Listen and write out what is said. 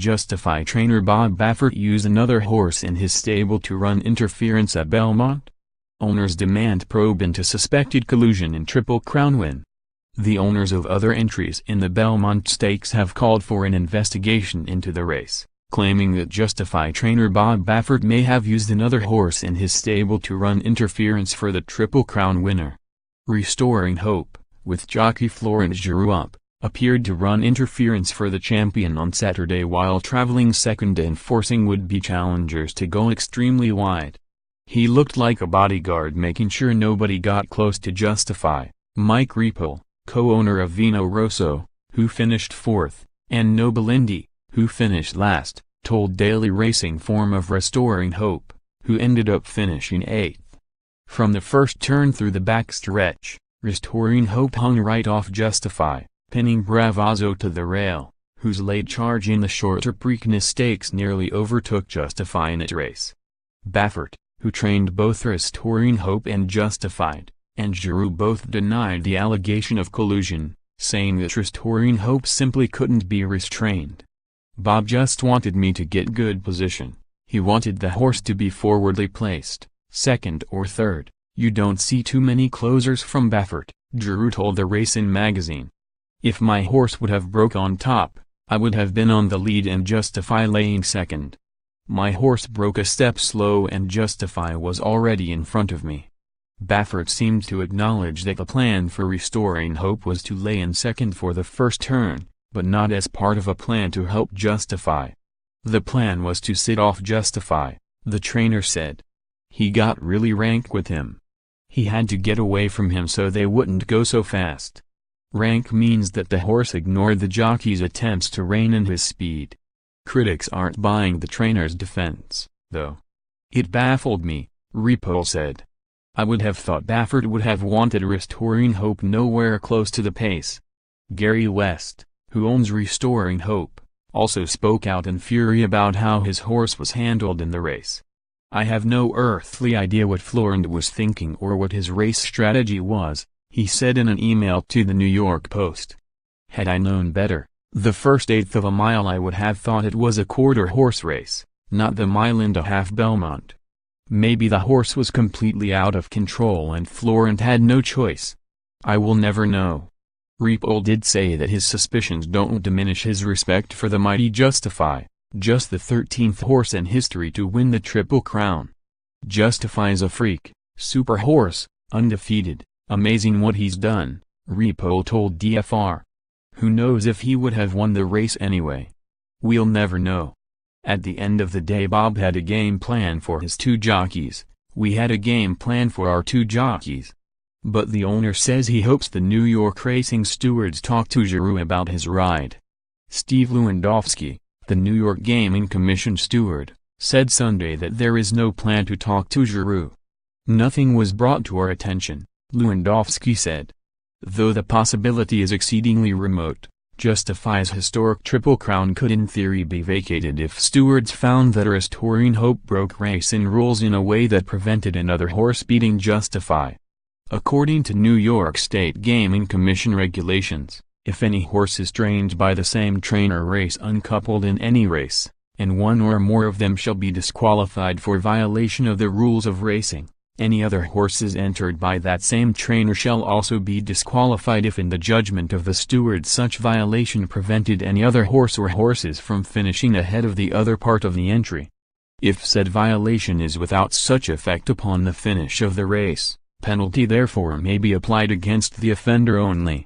Justify trainer Bob Baffert use another horse in his stable to run interference at Belmont? Owners demand probe into suspected collusion in Triple Crown win. The owners of other entries in the Belmont Stakes have called for an investigation into the race, claiming that Justify trainer Bob Baffert may have used another horse in his stable to run interference for the Triple Crown winner. Restoring Hope, with jockey Florent Geroux appeared to run interference for the champion on Saturday while traveling second and forcing would-be challengers to go extremely wide. He looked like a bodyguard making sure nobody got close to Justify. Mike Ripoll, co-owner of Vino Rosso, who finished fourth, and Nobilindi, who finished last, told Daily Racing Form of Restoring Hope, who ended up finishing eighth. From the first turn through the backstretch, Restoring Hope hung right off Justify, pinning Bravazzo to the rail, whose late charge in the shorter Preakness Stakes nearly overtook Justify in its race. Baffert, who trained both Restoring Hope and Justified, and Geroux both denied the allegation of collusion, saying that Restoring Hope simply couldn't be restrained. Bob just wanted me to get good position. He wanted the horse to be forwardly placed, second or third. You don't see too many closers from Baffert, Geroux told the Racing magazine. If my horse would have broke on top, I would have been on the lead and Justify laying second. My horse broke a step slow and Justify was already in front of me. Baffert seemed to acknowledge that the plan for Restoring Hope was to lay in second for the first turn, but not as part of a plan to help Justify. The plan was to sit off Justify, the trainer said. He got really rank with him. He had to get away from him so they wouldn't go so fast. Rank means that the horse ignored the jockey's attempts to rein in his speed. Critics aren't buying the trainer's defense, though. It baffled me, Ripoll said. I would have thought Baffert would have wanted Restoring Hope nowhere close to the pace. Gary West, who owns Restoring Hope, also spoke out in fury about how his horse was handled in the race. I have no earthly idea what Florent was thinking or what his race strategy was, he said in an email to the New York Post. Had I known better, the first eighth of a mile I would have thought it was a quarter horse race, not the mile-and-a-half Belmont. Maybe the horse was completely out of control and Florent had no choice. I will never know. Ripoll did say that his suspicions don't diminish his respect for the mighty Justify, just the 13th horse in history to win the Triple Crown. Justify's a freak, super horse, undefeated. Amazing what he's done, Ripoll told DFR. Who knows if he would have won the race anyway? We'll never know. At the end of the day Bob had a game plan for his two jockeys, we had a game plan for our two jockeys. But the owner says he hopes the New York racing stewards talk to Geroux about his ride. Steve Lewandowski, the New York Gaming Commission steward, said Sunday that there is no plan to talk to Geroux. Nothing was brought to our attention, Lewandowski said. Though the possibility is exceedingly remote, Justify's historic Triple Crown could in theory be vacated if stewards found that Restoring Hope broke racing rules in a way that prevented another horse beating Justify. According to New York State Gaming Commission regulations, if any horse is trained by the same trainer race uncoupled in any race, and one or more of them shall be disqualified for violation of the rules of racing. Any other horses entered by that same trainer shall also be disqualified if in the judgment of the steward such violation prevented any other horse or horses from finishing ahead of the other part of the entry. If said violation is without such effect upon the finish of the race, penalty therefore may be applied against the offender only.